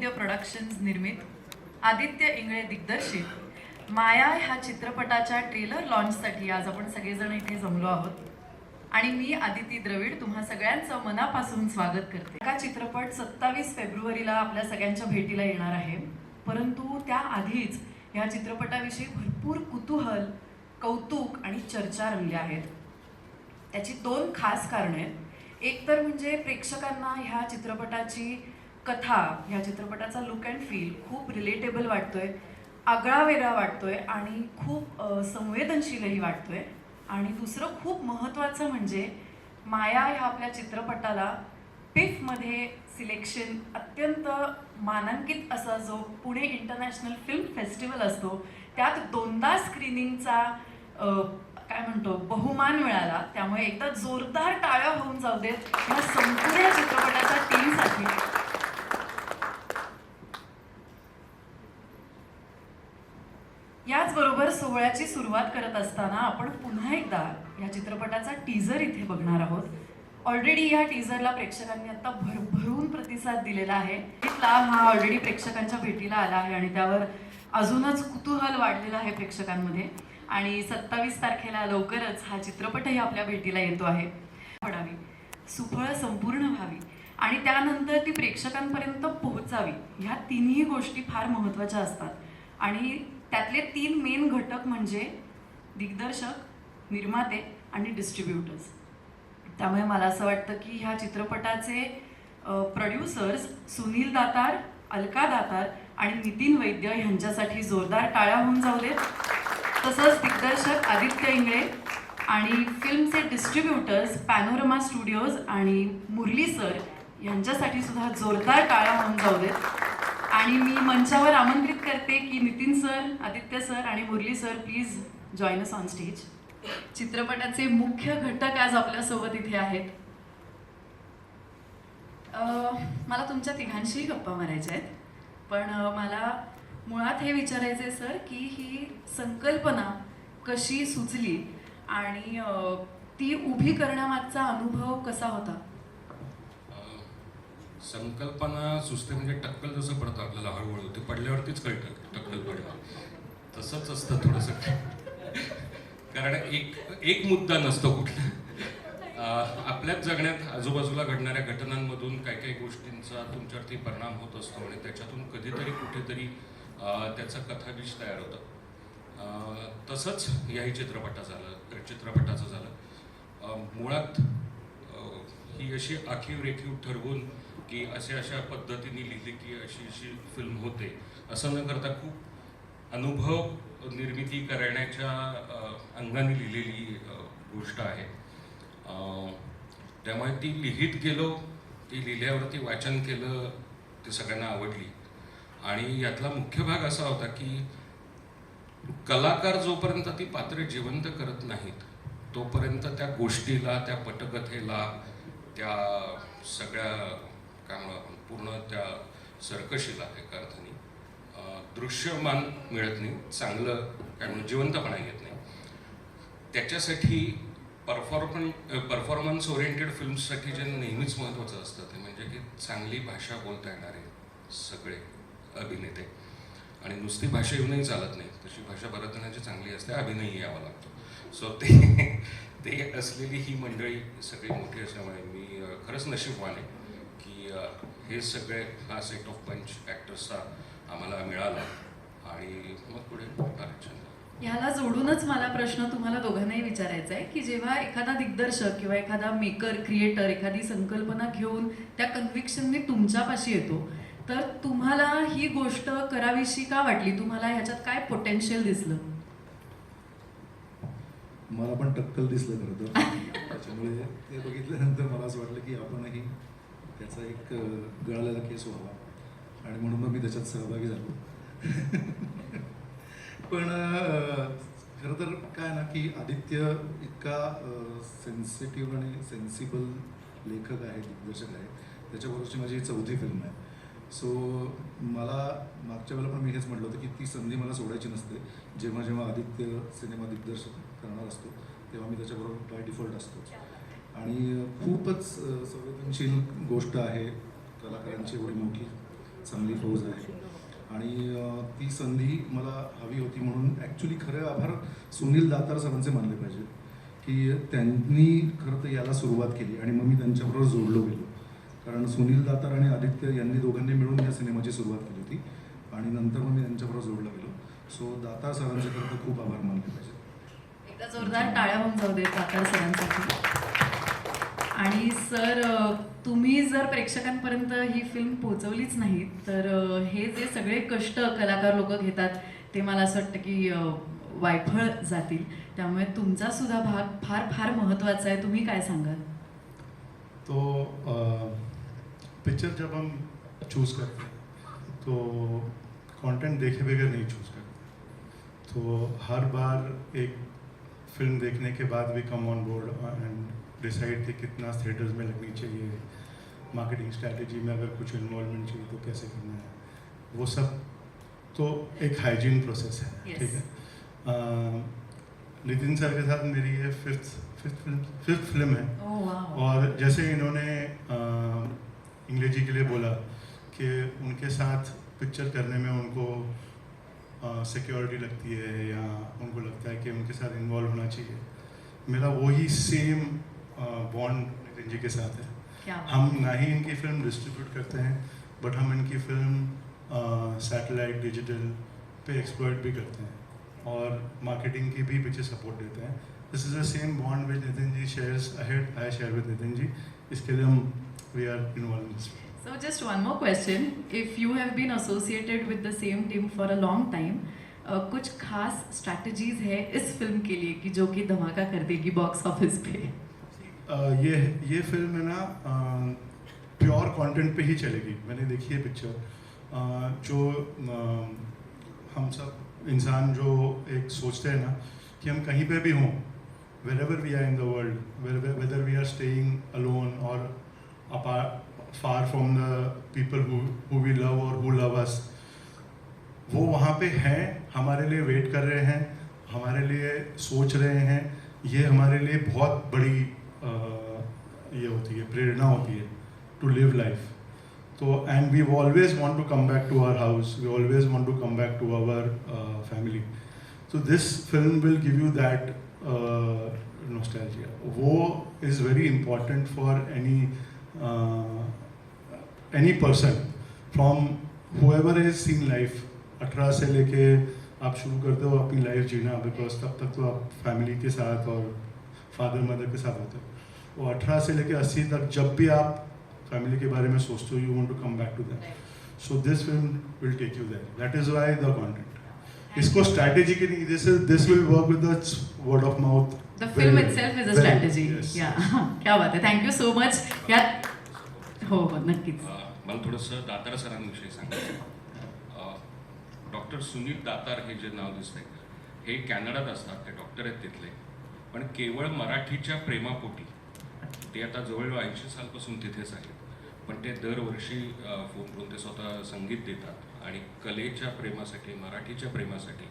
वैद्य productions निर्मित आदित्य इंगळे दिग्दर्शित माया ह्या चित्रपटाच्या ट्रेलर लॉन्चसाठी आज आपण सगळेजण इथे जमलो आहोत आणि मी आदिती द्रविड तुम्हा सगळ्यांचं मनापासून स्वागत करते. हा चित्रपट 27 फेब्रुवारीला आपल्या सगळ्यांच्या भेटीला येणार आहे, परंतु त्याआधीच ह्या चित्रपटाविषयी भरपूर कुतूहल, कौतुक आणि चर्चा रंगल्या आहेत. त्याची दोन खास कारणे आहेत. एक तर म्हणजे प्रेक्षकांना ह्या चित्रपटाची कथा, ह्या चित्रपटाचा लुक अँड फील खूप रिलेटेबल वाटतोय, आगळा वेगळा वाटतोय आणि खूप संवेदनशीलही वाटतोय. आणि दुसरं खूप महत्त्वाचं म्हणजे माया ह्या आपल्या चित्रपटाला पिफमध्ये सिलेक्शन अत्यंत मानांकित असा जो पुणे इंटरनॅशनल फिल्म फेस्टिवल असतो त्यात 2दा स्क्रीनिंगचा काय म्हणतो बहुमान मिळाला. त्यामुळे एकदा जोरदार टाळ्या होऊन जाऊ देत या संपूर्ण चित्रपटाच्या टीमसाठी. याचबरोबर सोहळ्याची सुरुवात करत असताना आपण पुन्हा एकदा या चित्रपटाचा टीझर इथे बघणार आहोत. ऑलरेडी या टीझरला प्रेक्षकांनी आता भरभरून प्रतिसाद दिलेला आहे. हा ऑलरेडी प्रेक्षकांच्या भेटीला आला आहे आणि त्यावर अजूनच कुतूहल वाढलेलं आहे प्रेक्षकांमध्ये. आणि 27 तारखेला लवकरच हा चित्रपटही आपल्या भेटीला येतो आहे. पडावी, सुफळ संपूर्ण व्हावी आणि त्यानंतर ती प्रेक्षकांपर्यंत पोहोचावी, ह्या तिन्ही गोष्टी फार महत्त्वाच्या असतात. आणि त्यातले 3 मेन घटक म्हणजे दिग्दर्शक, निर्माते आणि डिस्ट्रीब्युटर्स. त्यामुळे मला असं वाटतं की ह्या चित्रपटाचे प्रोड्युसर्स सुनील दातार, अलका दातार आणि नितीन वैद्य यांच्यासाठी जोरदार टाळ्या होऊन जाऊ देत. तसंच दिग्दर्शक आदित्य इंगळे आणि फिल्मचे डिस्ट्रीब्युटर्स पॅनोरमा स्टुडिओज आणि मुरली सर यांच्यासाठी सुद्धा जोरदार टाळ्या होऊन जाऊ देत. आणि मी मंचावर आमंत्रित करते की नितीन सर, आदित्य सर आणि Murli sir please join us on stage. चित्रपटाचे मुख्य घटक आज आपल्यासोबत इथे आहेत. मला तुमच्या तिघांशीही गप्पा मारायच्या आहेत, पण मला मुळात हे विचारायचं आहे सर की ही संकल्पना कशी सुचली आणि ती उभी करण्यामागचा अनुभव कसा होता? संकल्पना सुचते म्हणजे टक्कल जसं पडतं आपल्याला हळूहळू, ते पडल्यावरतीच कळतं टक्कल पडलं. तसंच असतं थोडंसं, कारण एक मुद्दा नसतो कुठला. आपल्याच जगण्यात आजूबाजूला घडणाऱ्या घटनांमधून काही काही गोष्टींचा तुमच्यावरती परिणाम होत असतो आणि त्याच्यातून कधीतरी कुठेतरी त्याचं कथाविष तयार होतं. तसंच याही चित्रपटाचं झालं. मुळात ही अशी आखीव रेखीव ठरवून की अशा पद्धतीने लिहिली की अशी फिल्म होते असं न करता खूप अनुभव निर्मिती करण्याच्या अंगाने लिहिलेली गोष्ट आहे. त्यामुळे ती लिहित गेलो, ती लिहिल्यावरती वाचन केलं, ते सगळ्यांना आवडली. आणि यातला मुख्य भाग असा होता की कलाकार जोपर्यंत ती पात्र जिवंत करत नाहीत तोपर्यंत त्या गोष्टीला, त्या पटकथेला, त्या सगळ्या पूर्ण त्या सर्कशीला एका अर्थाने दृश्यमान मिळत नाही, चांगलं काय म्हणून जिवंतपणा येत नाही. त्याच्यासाठी परफॉर्मन्स ओरिएंटेड फिल्म्ससाठी जे नेहमीच महत्त्वाचं असतं ते म्हणजे की चांगली भाषा बोलता येणारे सगळे अभिनेते. आणि नुसती भाषा येऊनही चालत नाही, तशी भाषा भरतनाची चांगली असते, अभिनयही यावा लागतो. सो ते असलेली ही मंडळी सगळी मोठी असल्यामुळे मी खरंच नशीबवान आहे की हे सगळे हा सेट ऑफ पंच ॲक्टर्सचा आम्हाला मिळाला आणि मग पुढे फार छान. ह्याला जोडूनच मला प्रश्न तुम्हाला दोघांनाही विचारायचा आहे की जेव्हा एखादा दिग्दर्शक किंवा एखादा मेकर, क्रिएटर एखादी संकल्पना घेऊन त्या कन्व्हिक्शनने तुमच्यापाशी येतो, तर तुम्हाला ही गोष्ट करावीशी का वाटली? तुम्हाला ह्याच्यात काय पोटेन्शियल दिसलं? मला पण टक्कल दिसलं खरं तर. त्याच्यामुळे ते बघितल्यानंतर मला असं वाटलं की आपणही त्याचा एक गळालेला केस व्हावा आणि म्हणून मग मी त्याच्यात सहभागी झालो. पण खरं तर काय ना की आदित्य इतका सेन्सिटिव्ह आणि सेन्सिबल लेखक आहे, दिग्दर्शक आहे. त्याच्याबरोबरची माझी 4थी फिल्म आहे. सो मला मागच्या वेळेला पण मी हेच म्हटलं होतं की ती संधी मला सोडायची नसते. जेव्हा जेव्हा आदित्य सिनेमा दिग्दर्शक करणार असतो तेव्हा मी त्याच्याबरोबर बाय डिफॉल्ट असतो. आणि खूपच संवेदनशील गोष्ट आहे, कलाकारांची एवढी मोठी चांगली फौज आहे आणि ती संधी मला हवी होती म्हणून ॲक्च्युली खरे आभार सुनील दातार सरांचे मानले पाहिजे की त्यांनी खरं तर याला सुरुवात केली आणि मग मी त्यांच्याबरोबर जोडलो गेलो. कारण सुनील दातार आणि आदित्य यांनी दोघांनी मिळून या सिनेमाची सुरुवात केली होती आणि नंतर मग मी त्यांच्याबरोबर जोडलो गेलो. सो दातार सरांचे खरं तर खूप आभार मानले पाहिजे. एकदा जोरदार टाळ्या होऊन जाऊ देत दातार सरांसाठी. आणि सर, तुम्ही जर प्रेक्षकांपर्यंत ही फिल्म पोहोचवलीच नाही तर हे जे सगळे कष्ट कलाकार लोक घेतात ते मला असं वाटतं की वायफळ जातील. त्यामुळे तुमचा सुद्धा भाग फार फार महत्त्वाचा आहे. तुम्ही काय सांगाल? तो पिक्चर जब हम चूज़ करते हैं तो कंटेंट देखे बगैर नहीं चूज़ करते. तो हर बार एक फिल्म देखने के बाद भी come on board end decide कि कितना थिएटर्स में लगनी चाहिए, मार्केटिंग स्ट्रैटेजी में अगर कुछ इन्वॉल्वमेंट चाहिए तो कैसे करना है, वो सब तो एक हाइजीन प्रोसेस है. Yes. ठीक है. नितिन सर के साथ मेरी ये फिफ्थ फिल्म है. Oh, wow. और जैसे इन्होंने इंग्लिश के लिए बोला कि उनके साथ पिक्चर करने में उनको सिक्योरिटी लगती है या उनको लगता है कि उनके साथ इन्वॉल्व होना चाहिए, मेरा वही सेम बॉन्ड नितिन जी के साथ है. क्या बात. हम ना ही इनकी फिल्म डिस्ट्रीब्यूट करते हैं बट हम इनकी फिल्म सैटेलाइट डिजिटल पे एक्सप्लॉइट भी करते हैं और मार्केटिंग की भी पीछे सपोर्ट देते हैं. This is the same bond with Nitin ji shares ahead I share with Nitin ji. इसके लिए हम we are involve in this. So just one more question. If you have been associated with the same team for a long time, कुछ खास strategies है इस film के लिए कि जो कि धमाका कर देगी बॉक्स ऑफिस पे? ये फिल्म है ना प्योर कंटेंट पे ही चलेगी. मैंने देखी है पिक्चर. जो हम सब इंसान जो एक सोचते हैं ना कि हम कहीं पे भी हों, wherever we are in the world, whether we are staying alone or apart, far from the people who we love or who love us, वो वहाँ पे हैं, हमारे लिए वेट कर रहे हैं, हमारे लिए सोच रहे हैं. ये हमारे लिए बहुत बड़ी ये होती है, प्रेरणा होती है टू लिव लाइफ. तो and we always want to come back to our house, we always want to come back to our family. So this film will give you that nostalgia. वो is very important for any person from whoever has seen life. 18 से लेके आप शुरू करते हो अपनी life Jinnah, because तब तक तो आप फैमिली के साथ और फादर मदर के साथ होते हो. वो 18 से लेके 80 तक जब भी आप फैमिली के बारे में सोचते हो, you want to come back to that. So this film will take you there. That is why the content. इसको स्ट्रैटेजी की नहीं, this will work with the word of mouth. The film itself is a strategy. Yes. Yeah. क्या बात आहे. Thank you so much. यात हो हो नक्कीच. मला थोडंसं दातार सरांविषयी सांगायचं. डॉक्टर सुनील दातार हे जे नाव दिसतंय हे कॅनडात असतात. ते डॉक्टर आहेत तिथले, पण केवळ मराठीच्या प्रेमापोटी ते आता जवळ 80 सालपासून तिथेच आहेत. पण ते दरवर्षी फोन करून ते स्वतः संगीत देतात आणि कलेच्या प्रेमासाठी, मराठीच्या प्रेमासाठी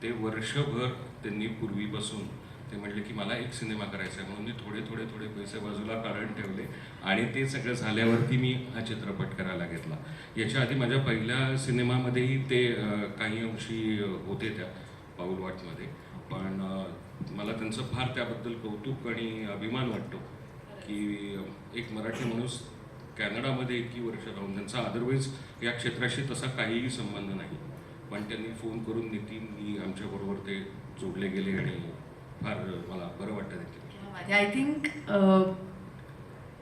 ते वर्षभर त्यांनी पूर्वीपासून ते म्हणले की मला एक सिनेमा करायचा आहे, म्हणून मी थोडे पैसे बाजूला काढून ठेवले आणि ते सगळं झाल्यावरती मी हा चित्रपट करायला घेतला. याच्या आधी माझ्या पहिल्या सिनेमामध्येही ते काही अंशी होते त्या पाऊलवाटमध्ये, पण मला त्यांचं फार त्याबद्दल कौतुक आणि अभिमान वाटतो की एक मराठी माणूस कॅनडामध्ये इतकी वर्ष राहून, त्यांचा अदरवाईज या क्षेत्राशी तसा काहीही संबंध नाही, पण त्यांनी फोन करून नितीन आमच्याबरोबर ते जोडले गेले आणि फार मला बरं वाटतं देखील. आय थिंक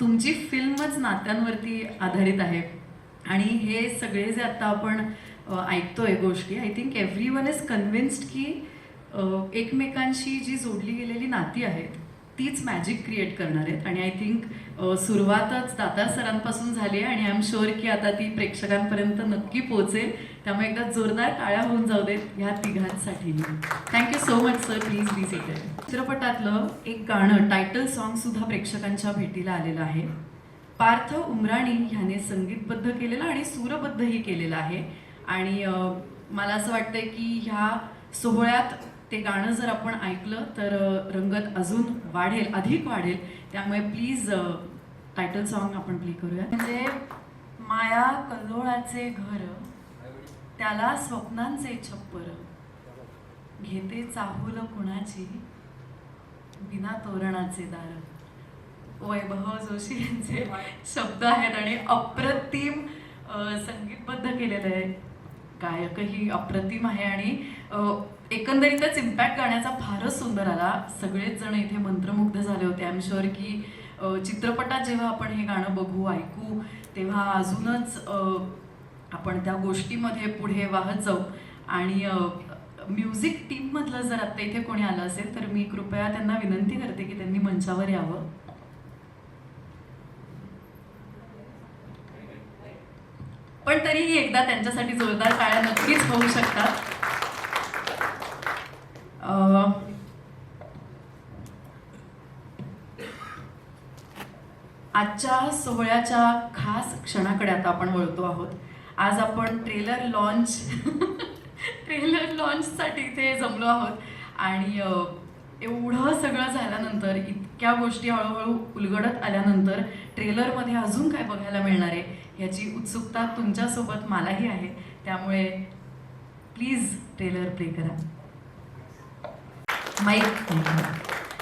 तुमची फिल्मच नात्यांवरती आधारित आहे आणि हे सगळे जे आता आपण ऐकतोय गोष्टी, I think every one is convinced की एकमेकांशी जी जोडली गेलेली नाती आहेत तीच मॅजिक क्रिएट करणार आहेत. आणि आय थिंक सुरुवातच दातार सरांपासून झाली आहे आणि आय एम शुअर की आता ती प्रेक्षकांपर्यंत नक्की पोहोचेल. त्यामुळे एकदा जोरदार टाळ्या होऊन जाऊ देत ह्या तिघांसाठी. Thank you so much sir. Please be seated. चित्रपटातलं एक गाणं, टायटल सॉन्ग सुद्धा प्रेक्षकांच्या भेटीला आलेलं आहे. पार्थ उमराणी ह्याने संगीतबद्ध केलेलं आणि सूरबद्धही केलेलं आहे. आणि मला असं वाटतंय की ह्या सोहळ्यात ते गाणं जर आपण ऐकलं तर रंगत अजून वाढेल, अधिक वाढेल. त्यामुळे प्लीज टायटल सॉन्ग आपण प्ले करूया. म्हणजे माया कल्लोळाचे घर, त्याला स्वप्नांचे छप्पर, घेते चाहूल कुणाची, बिना तोरणाचे दार. वैभव जोशी यांचे शब्द आहेत आणि अप्रतिम संगीतबद्ध केलेलं आहे. गायकही अप्रतिम आहे आणि एकंदरीतच इम्पॅक्ट गाण्याचा फारच सुंदर आला. सगळेच जण इथे मंत्रमुग्ध झाले होते. आय एम शुअर की चित्रपटात जेव्हा आपण हे गाणं बघू ऐकू तेव्हा अजूनच आपण त्या गोष्टीमध्ये पुढे वाहत जाऊ. आणि म्युझिक टीममधलं जर आत्ता इथे कोणी आलं असेल तर मी कृपया त्यांना विनंती करते की त्यांनी मंचावर यावं. पण तरीही एकदा त्यांच्यासाठी जोरदार टाळ्या नक्कीच होऊ शकतात. आजच्या सोहळ्याच्या खास क्षणाकडे आता आपण वळतो आहोत. आज आपण ट्रेलर लॉन्चसाठी इथे जमलो आहोत आणि एवढं सगळं झाल्यानंतर, इतक्या गोष्टी हळूहळू उलगडत आल्यानंतर ट्रेलरमध्ये अजून काय बघायला मिळणार आहे याची उत्सुकता तुमच्यासोबत मलाही आहे. त्यामुळे प्लीज ट्रेलर प्ले करा. माईक.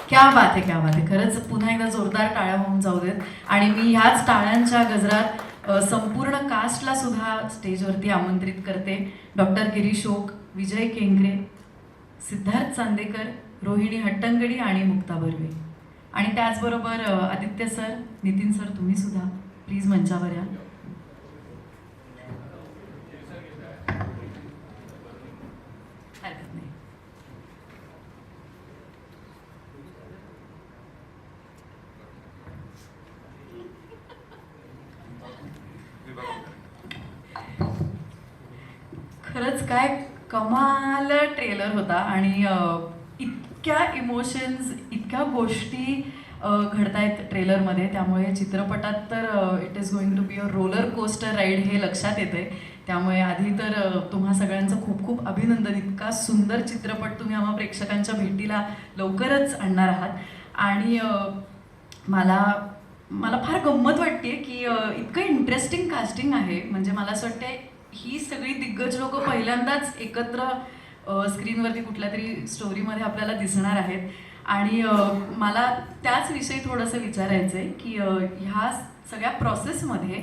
क्या बात आहे, क्या बात आहे. खरंच पुन्हा एकदा जोरदार टाळ्या होऊन जाऊ देत. आणि मी ह्याच टाळ्यांच्या गजरात संपूर्ण कास्टला सुद्धा स्टेजवरती आमंत्रित करते. डॉक्टर गिरीश ओक, विजय केंकरे, सिद्धार्थ चांदेकर, रोहिणी हट्टंगडी आणि मुक्ता बर्वे. आणि त्याचबरोबर आदित्य सर, नितीन सर, तुम्ही सुद्धा प्लीज मंचावर या. हरकत नाही. खरंच काय कमाल ट्रेलर होता आणि इतक्या इमोशन्स, इतक्या गोष्टी घडतायत ट्रेलरमध्ये. त्यामुळे चित्रपटात तर it is going to be a roller coaster ride हे लक्षात येते. त्यामुळे आधी तर तुम्हा सगळ्यांचं खूप खूप अभिनंदन. इतका सुंदर चित्रपट तुम्ही आम्हा प्रेक्षकांच्या भेटीला लवकरच आणणार आहात. आणि मला फार गंमत वाटते की इतकं इंटरेस्टिंग कास्टिंग आहे. म्हणजे मला असं वाटते ही सगळी दिग्गज लोक पहिल्यांदाच एकत्र स्क्रीनवरती कुठल्या तरी स्टोरीमध्ये आपल्याला दिसणार आहेत. आणि मला त्याच विषयी थोडंसं विचारायचं आहे की ह्या सगळ्या प्रोसेसमध्ये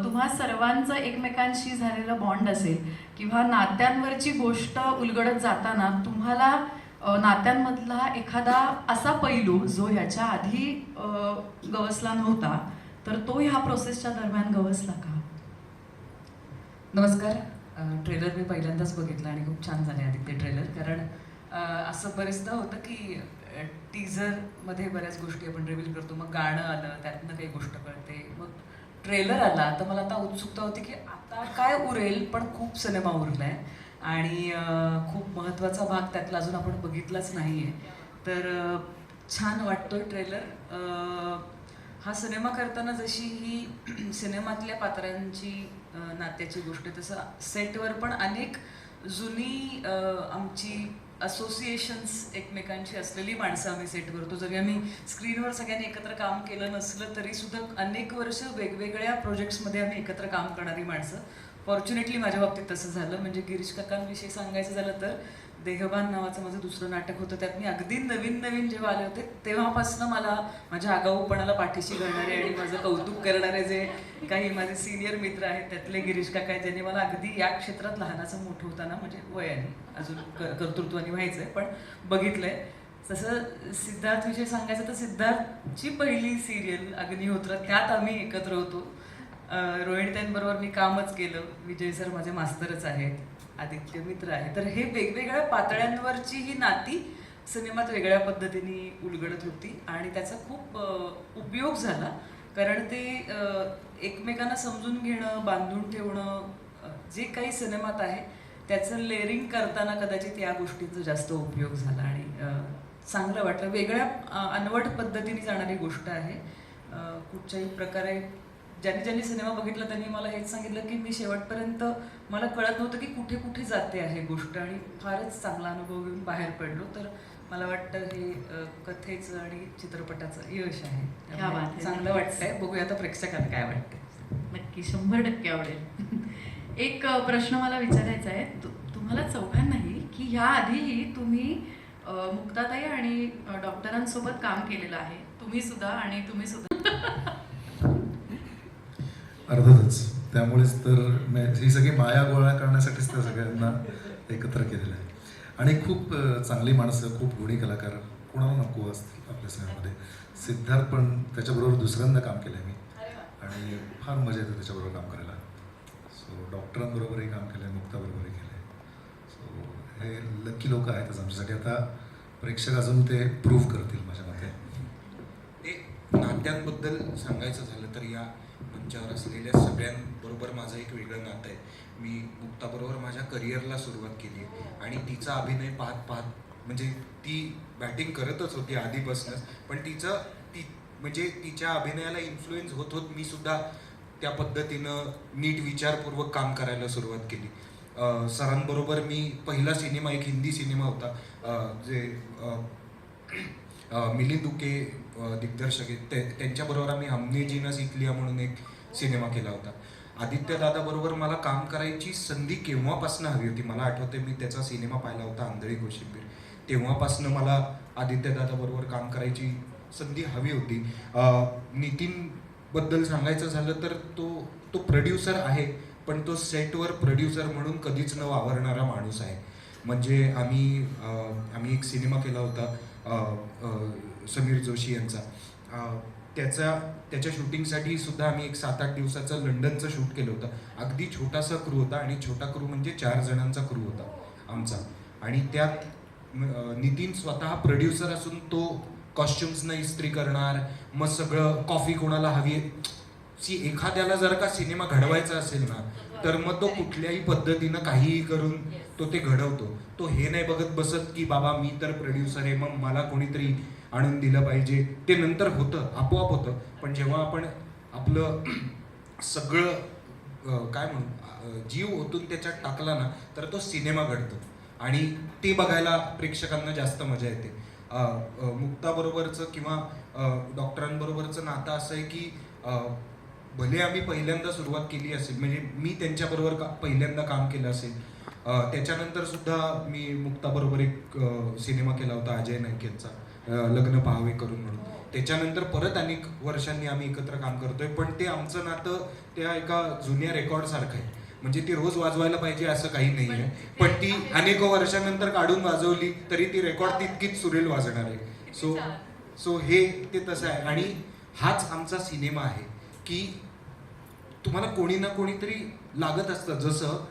तुम्हा सर्वांचं एकमेकांशी झालेलं बॉन्ड असेल किंवा नात्यांवरची गोष्ट उलगडत जाताना तुम्हाला नात्यांमधला एखादा असा पैलू जो ह्याच्या आधी गवसला नव्हता तर तो ह्या प्रोसेसच्या दरम्यान गवसला का? नमस्कार. ट्रेलर मी पहिल्यांदाच बघितला आणि खूप छान झाले आदित्य ट्रेलर. कारण असं बरेचदा होतं की टीझरमध्ये बऱ्याच गोष्टी आपण रिव्हील करतो, मग गाणं आलं, त्यातनं काही गोष्ट कळते, मग ट्रेलर आला. तर मला आता उत्सुकता होती की आता काय उरेल. पण खूप सिनेमा उरला आहे आणि खूप महत्त्वाचा भाग त्यातला अजून आपण बघितलाच नाही आहे. तर छान वाटतोय ट्रेलर. हा सिनेमा करताना जशी ही सिनेमातल्या पात्रांची नात्याची गोष्ट, तसं सेटवर पण अनेक जुनी आमची असोसिएशन्स एकमेकांची असलेली माणसं आम्ही सेटवर होतो. जरी आम्ही स्क्रीनवर सगळ्यांनी एकत्र काम केलं नसलं तरी सुद्धा अनेक वर्ष वेगवेगळ्या प्रोजेक्ट्समध्ये आम्ही एकत्र काम करणारी माणसं. फॉर्च्युनेटली माझ्या बाबतीत तसं झालं. म्हणजे गिरीश काकांविषयी सांगायचं झालं तर देहबान नावाचं माझं दुसरं नाटक होतं. त्यात मी अगदी नवीन जेव्हा आले होते तेव्हापासून मला माझ्या आगाऊपणाला पाठीशी घालणारे आणि माझं कौतुक करणारे जे काही माझे सिनियर मित्र आहेत त्यातले गिरीश काका आहेत, ज्यांनी मला अगदी या क्षेत्रात लहानाचं मोठं होताना म्हणजे वयाने अजून कर्तृत्वाने व्हायचं आहे पण बघितलंय. तसं सिद्धार्थविषयी सांगायचं तर सिद्धार्थची पहिली सिरियल अग्निहोत्र, त्यात आम्ही एकत्र होतो. रोहिणीताईंबरोबर मी कामच केलं. विजय सर माझे मास्तरच आहेत, आदित्य मित्र आहे. तर हे वेगवेगळ्या पातळ्यांवरची ही नाती सिनेमात वेगळ्या पद्धतीने उलगडत होती आणि त्याचा खूप उपयोग झाला. कारण ते एकमेकांना समजून घेणं, बांधून ठेवणं जे काही सिनेमात आहे त्याचं लेअरिंग करताना कदाचित या गोष्टींचा जास्त उपयोग झाला आणि चांगलं वाटलं. वेगळ्या अनवट पद्धतीने जाणारी गोष्ट आहे. कुठच्याही प्रकारे ज्यांनी सिनेमा बघितला त्यांनी मला हेच सांगितलं की मी शेवटपर्यंत मला कळत नव्हतं की कुठे कुठे जाते आहे गोष्ट आणि फारच चांगला अनुभव घेऊन बाहेर पडलो. तर मला वाटतं हे कथेचं आणि चित्रपटाचं यश आहे. चांगलं वाटतंय. बघूया आता प्रेक्षकांना काय वाटतंय. नक्की 100% आवडेल. एक प्रश्न मला विचारायचा आहे तुम्हाला चौघांनाही, की ह्या आधीही तुम्ही मुक्ताताई आणि डॉक्टरांसोबत काम केलेलं आहे, तुम्ही सुद्धा आणि तुम्ही सुद्धा. अर्थातच त्यामुळेच तर ही सगळी माया गोळा करण्यासाठीच त्या सगळ्यांना एकत्र केलेलं आहे. आणि खूप चांगली माणसं, खूप गुणी कलाकार कोणाला नको असतील आपल्या सगळ्यामध्ये. सिद्धार्थ पण त्याच्याबरोबर दुसऱ्यांदा काम केलं आहे मी आणि फार मजा येते त्याच्याबरोबर काम करायला. सो डॉक्टरांबरोबरही काम केलं आहे, मुक्ताबरोबरही केलं आहे. सो हे लकी लोक आहेतच आमच्यासाठी. आता प्रेक्षक अजून ते प्रूव्ह करतील माझ्या मते. ते नात्यांबद्दल सांगायचं झालं तर या मंचावर असलेल्या सगळ्यांबरोबर माझं एक वेगळं नातं आहे. मी मुक्ताबरोबर माझ्या करिअरला सुरुवात केली आणि तिचा अभिनय पाहत म्हणजे ती बॅटिंग करतच होती आधीपासूनच, पण म्हणजे तिच्या अभिनयाला इन्फ्लुएन्स होत होत मी सुद्धा त्या पद्धतीनं नीट विचारपूर्वक काम करायला सुरुवात केली. सरांबरोबर मी पहिला सिनेमा, एक हिंदी सिनेमा होता जे मिलिंद उके दिग्दर्शक आहेत, त्यांच्याबरोबर आम्ही हमने जीना सीख लिया म्हणून एक सिनेमा केला होता. आदित्य दादाबरोबर मला काम करायची संधी केव्हापासून हवी होती. मला आठवते मी त्याचा सिनेमा पाहिला होता आंधळी कोशिंबीर, तेव्हापासून मला आदित्य दादाबरोबर काम करायची संधी हवी होती. नितीन बद्दल सांगायचं झालं तर तो प्रोड्युसर आहे, पण तो सेटवर प्रोड्युसर म्हणून कधीच न वावरणारा माणूस आहे. म्हणजे आम्ही एक सिनेमा केला होता समीर जोशी यांचा. त्याच्या शूटिंगसाठी सुद्धा आम्ही एक 7-8 दिवसाचं लंडनचं शूट केलं होतं. अगदी छोटासा क्रू होता आणि छोटा क्रू म्हणजे 4 जणांचा क्रू होता आमचा. आणि त्यात नितीन स्वतः प्रोड्युसर असून तो कॉस्ट्युम्सनं इस्त्री करणार, मग सगळं कॉफी कोणाला हवी आहे. एखाद्याला जर का सिनेमा घडवायचा असेल ना, तर मग तो कुठल्याही पद्धतीनं काहीही करून तो ते घडवतो. तो हे नाही बघत बसत की बाबा मी तर प्रोड्युसर आहे, मग मला कोणीतरी आणून दिलं पाहिजे. ते नंतर होतं, आपोआप होतं. पण जेव्हा आपण आपलं सगळं काय म्हणू जीव ओतून त्याच्यात टाकला ना, तर तो सिनेमा घडतो आणि ते बघायला प्रेक्षकांना जास्त मजा येते. मुक्ताबरोबरचं किंवा डॉक्टरांबरोबरचं नातं असं आहे की भले आम्ही पहिल्यांदा सुरुवात केली असेल, म्हणजे मी त्यांच्याबरोबर पहिल्यांदा काम केलं असेल, त्याच्यानंतर सुद्धा मी मुक्ताबरोबर एक सिनेमा केला होता अजय नाईक यांचा, लग्न पाहावे करून म्हणून. त्याच्यानंतर परत अनेक वर्षांनी आम्ही एकत्र काम करतोय. पण ते आमचं नातं त्या एका जुन्या रेकॉर्ड सारखं आहे. म्हणजे ती रोज वाजवायला पाहिजे असं काही नाही आहे, पण ती अनेक वर्षानंतर काढून वाजवली तरी ती रेकॉर्ड तितकीच सुरेल वाजणार आहे. सो हे ते तसं आहे. आणि हाच आमचा सिनेमा आहे की तुम्हाला कोणी ना कोणीतरी लागत असतं. जसं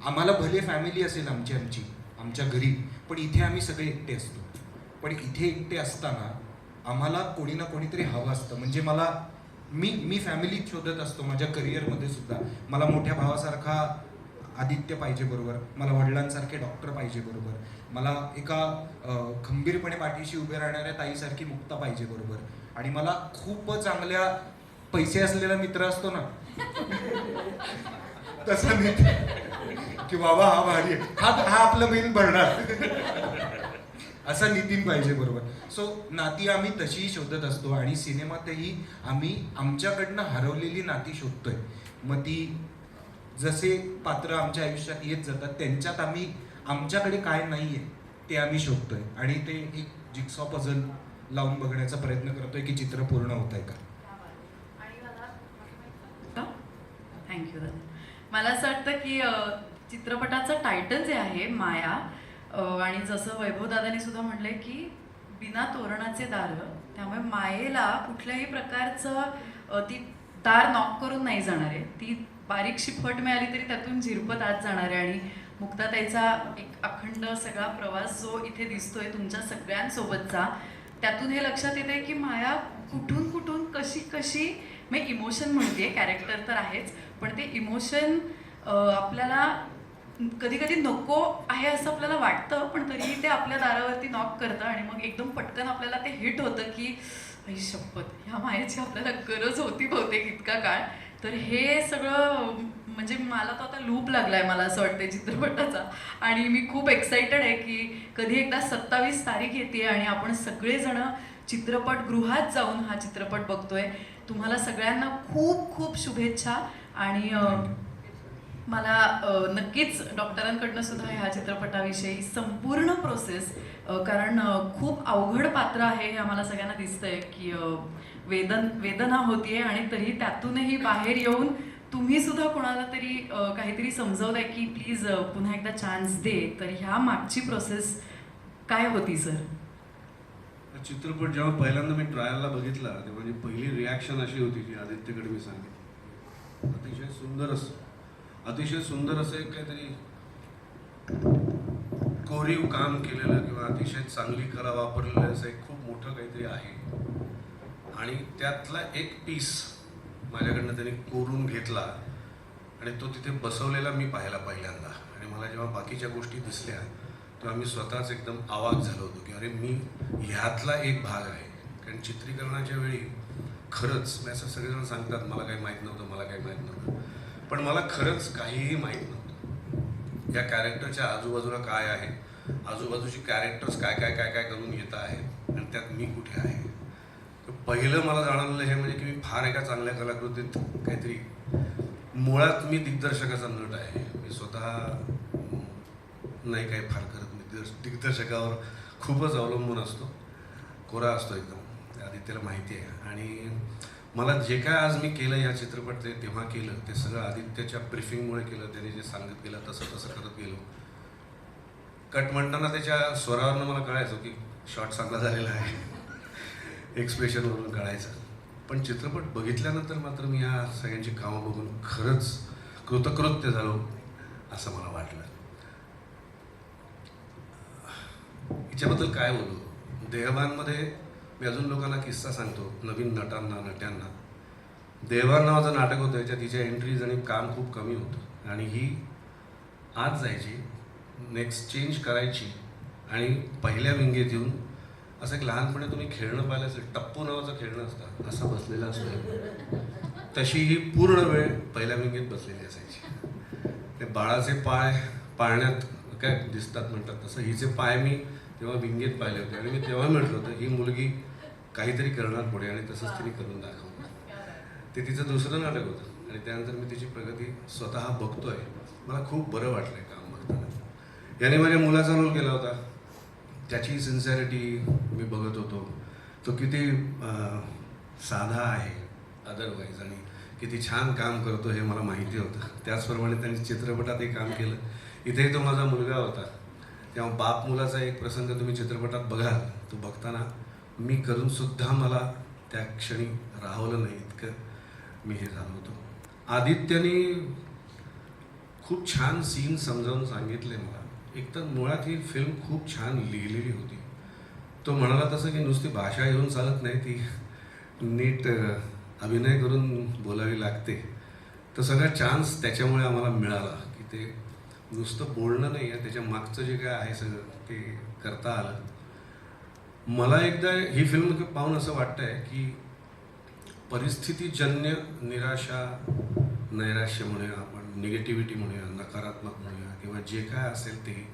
आम्हाला भले फॅमिली असेल आमच्या घरी, पण इथे आम्ही सगळे एकटे असतो. पण इथे एकटे असताना आम्हाला कोणी ना कोणीतरी हवं असतं. म्हणजे मी फॅमिली शोधत असतो माझ्या करिअरमध्ये सुद्धा. मला मोठ्या भावासारखा आदित्य पाहिजे बरोबर, मला वडिलांसारखे डॉक्टर पाहिजे बरोबर, मला एका खंबीरपणे पाठीशी उभे राहणाऱ्या ताईसारखी मुक्ता पाहिजे बरोबर, आणि मला खूप चांगल्या पैसे असलेला मित्र असतो ना तसा मित्र की बाबा हा भारी आहे, हा आपलं बिल भरणार असा नितीन पाहिजे बरोबर. सो नाती आम्ही तशीही शोधत असतो आणि सिनेमातही आम्ही आमच्याकडनं हरवलेली नाती शोधतोय. मग ती जसे पात्र आमच्या आयुष्यात येत जातात त्यांच्यात आम्ही आमच्याकडे काय नाहीये ते आम्ही शोधतोय आणि ते एक जिक्सॉ पझल लावून बघण्याचा प्रयत्न करतोय की चित्र पूर्ण होत आहे का. थँक्यू दादा. मला असं वाटतं की चित्रपटाचं टायटल जे आहे माया, आणि जसं वैभव दादानी सुद्धा म्हणलंय की बिना तोरणाचे दार, त्यामुळे मायेला कुठल्याही प्रकारचं ती दार नॉक करून नाही जाणार आहे. ती बारीकशी फट मिळाली तरी त्यातून झिरपत आत जाणार आहे. आणि मुक्ताताईचा एक अखंड सगळा प्रवास जो इथे दिसतोय तुमच्या सगळ्यांसोबतचा, त्यातून हे लक्षात येते की माया कुठून कुठून कशी मी इमोशन म्हणते, कॅरेक्टर तर आहेच, पण ते इमोशन आपल्याला कधी कधी नको आहे असं आपल्याला वाटतं, पण तरीही ते आपल्या दारावरती नॉक करतं आणि मग एकदम पटकन आपल्याला ते हिट होतं की आई शपथ, ह्या मायेची आपल्याला गरज होती बहुतेक इतका काळ. तर हे सगळं म्हणजे मला तो आता लूप लागलाय मला असं वाटतंय चित्रपटाचा. आणि मी खूप एक्साइटेड आहे की कधी एकदा 27 तारीख येते आणि आपण सगळेजण चित्रपटगृहात जाऊन हा चित्रपट बघतोय. तुम्हाला सगळ्यांना खूप खूप शुभेच्छा. आणि मला नक्कीच डॉक्टरांकडनं सुद्धा ह्या चित्रपटाविषयी संपूर्ण प्रोसेस, कारण खूप अवघड पात्र आहे हे आम्हाला सगळ्यांना दिसतंय की वेदना होतीये आणि तरी त्यातूनही बाहेर येऊन तुम्ही सुद्धा कोणाला तरी काहीतरी समजवलंय की प्लीज पुन्हा एकदा चान्स दे. तर ह्या मागची प्रोसेस काय होती सर? चित्रपट जेव्हा पहिल्यांदा मी ट्रायलला बघितला तेव्हा माझी पहिली रिॲक्शन अशी होती की आदित्यकडे मी सांगितलं, अतिशय सुंदर असं एक काहीतरी कोरीव काम केलेलं किंवा अतिशय चांगली कला वापरलेलं असं एक खूप मोठं काहीतरी आहे. आणि त्यातला एक पीस माझ्याकडनं त्यांनी कोरून घेतला आणि तो तिथे बसवलेला मी पाहिला पहिल्यांदा. आणि मला जेव्हा बाकीच्या गोष्टी दिसल्या तेव्हा मी स्वतःच एकदम आवाज झालो होतो की अरे मी ह्यातला एक भाग आहे. कारण चित्रीकरणाच्या वेळी खरंच मी असं सगळेजण सांगतात मला काही माहीत नव्हतं, मला काही माहीत नव्हतं, पण मला खरंच काहीही माहीत नव्हतं. या कॅरेक्टरच्या आजूबाजूला काय आहे, आजूबाजूची कॅरेक्टर्स काय काय काय काय करून येत आहेत आणि त्यात मी कुठे आहे. तर पहिलं मला जाणवलेलं हे म्हणजे की मी फार एका चांगल्या कलाकृतीत काहीतरी, मुळात मी दिग्दर्शकाचा नट आहे. मी स्वतः नाही काही फार करत. मी दिग्दर्शकावर खूपच अवलंबून असतो, कोरा असतो एकदम, आदित्यला माहिती आहे. आणि मला जे काय आज मी केलं या चित्रपट तेव्हा केलं ते सगळं आदित्यच्या ब्रीफिंगमुळे केलं. त्याने जे सांगत गेलं तसं तसं करत गेलो. कट म्हणताना त्याच्या स्वरावरनं मला कळायचं की शॉट चांगला झालेला आहे, एक्सप्रेशनवरून कळायचं. पण चित्रपट बघितल्यानंतर मात्र मी या सगळ्यांची कामं बघून खरंच कृतकृत्य झालो असं मला वाटलं. हिच्याबद्दल काय बोलू? देहबानमध्ये मी अजून लोकांना किस्सा सांगतो, नवीन नट्यांना. देहबान नावाचं नाटक होतं, याच्यात तिच्या एंट्रीज आणि काम खूप कमी होतं आणि ही आज जायची, नेक्स्ट चेंज करायची आणि पहिल्या विंगेत येऊन असं एक लहानपणी तुम्ही खेळणं पाहिलं असेल, टप्पू नावाचं खेळणं असतं, असं बसलेलं असतं, तशी ही पूर्ण वेळ पहिल्या विंगेत बसलेली असायची. ते बाळाचे पाय पाळण्यात काय दिसतात म्हणतात तसं हिचे पाय मी तेव्हा विंगेत पाहिले होते. आणि मी तेव्हा म्हटलं होतं ही मुलगी काहीतरी करणार पुढे आणि तसंच तिने करून दाखवलं. ते तिचं दुसरं नाटक होतं आणि त्यानंतर मी तिची प्रगती स्वतः बघतोय. मला खूप बरं वाटलंय काम बघताना. याने माझ्या मुलाचा रोल केला होता, त्याची सिन्सिअरिटी मी बघत होतो. तो किती साधा आहे अदरवाईज आणि किती छान काम करतो हे मला माहिती होतं. त्याचप्रमाणे त्यांनी चित्रपटातही काम केलं. इथेही तो माझा मुलगा होता. तेव्हा बाप मुलाचा एक प्रसंग तुम्ही चित्रपटात बघाल, तो बघताना मी करून सुद्धा मला त्या क्षणी राहवलं नाही इतकं मी हे झालो होतो. आदित्यने खूप छान सीन समजावून सांगितले मला. एक तर मुळात ही फिल्म खूप छान लिहिलेली होती. तो म्हणाला तसं की नुसती भाषा येऊन चालत नाही, ती नीट अभिनय करून बोलावी लागते. तर सगळा चान्स त्याच्यामुळे आम्हाला मिळाला की ते नुसतं बोलणं नाही आहे, त्याच्या मागचं जे काय आहे सगळं ते करता आलं. मला एकदा ही फिल्म पाहून असं वाटतंय की परिस्थितीजन्य निराशा, नैराश्य म्हणूया आपण, निगेटिव्हिटी म्हणूया, नकारात्मक म्हणूया किंवा जे काय असेल ते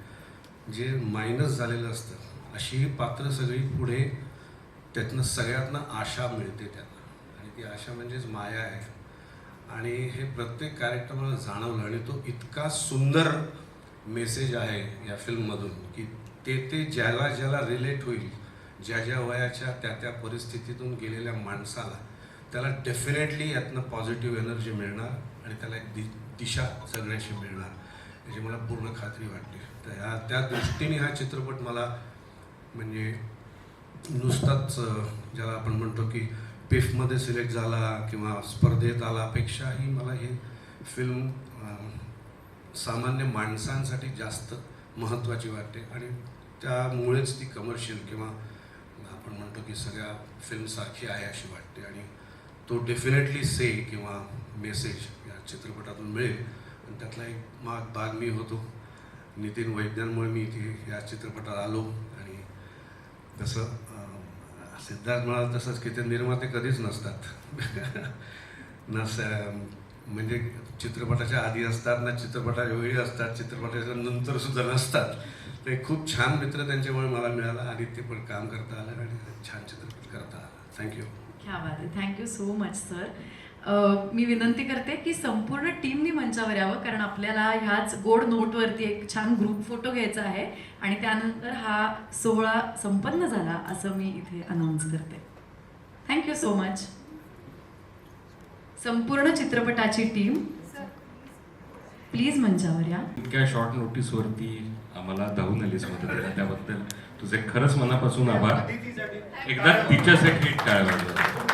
जे मायनस झालेलं असतं, अशी ही पात्र सगळी पुढे त्यातनं सगळ्यातनं आशा मिळते त्यांना. आणि ती आशा म्हणजेच माया आहे. आणि हे प्रत्येक कॅरेक्टर मला जाणवलं आणि तो इतका सुंदर मेसेज आहे या फिल्ममधून की ते ज्याला ज्याला रिलेट होईल, ज्या वयाच्या त्या परिस्थितीतून गेलेल्या माणसाला, त्याला डेफिनेटली यातनं पॉझिटिव्ह एनर्जी मिळणार आणि त्याला एक दिशा जगण्याची मिळणार याची मला पूर्ण खात्री वाटते. तर त्या दृष्टीने हा चित्रपट मला म्हणजे नुसताच ज्याला आपण म्हणतो की पिफमध्ये सिलेक्ट झाला किंवा स्पर्धेत आलापेक्षाही मला ही फिल्म सामान्य माणसांसाठी जास्त महत्त्वाची वाटते. आणि त्यामुळेच ती कमर्शियल किंवा आपण म्हणतो की सगळ्या फिल्मसारखी आहे अशी वाटते. आणि तो डेफिनेटली से किंवा मेसेज या चित्रपटातून मिळेल. आणि त्यातला एक भाग मी होतो. नितीन वैद्यांमुळे मी इथे या चित्रपटात आलो. आणि तसं सिद्धार्थ म्हणाल तसंच की ते निर्माते कधीच नसतात. म्हणजे चित्रपटाच्या आधी असतात ना चित्रपटाच्या वेळी असतात, चित्रपटाच्या नंतर सुद्धा नसतात. ते खूप छान मित्र त्यांच्यामुळे मला मिळाला. आदित्य पण काम करता आलं आणि छान चित्रपट करता आला. थँक्यू. क्या बात आहे. Thank you so much sir. मी विनंती करते की संपूर्ण टीमनी मंचावर यावं, कारण आपल्याला ह्याच गोड नोटवरती एक छान ग्रुप फोटो घ्यायचा आहे आणि त्यानंतर हा सोहळा संपन्न झाला असं मी इथे अनाऊन्स करते. Thank you so much. संपूर्ण चित्रपटाची टीम प्लीज मंचावर या. इतक्या शॉर्ट नोटीसवरती आम्हाला धावून आलीस मदतीला, त्याबद्दल तुझे खरंच मनापासून आभार. एकदा तिच्यासाठी टाळ्या वाजवा.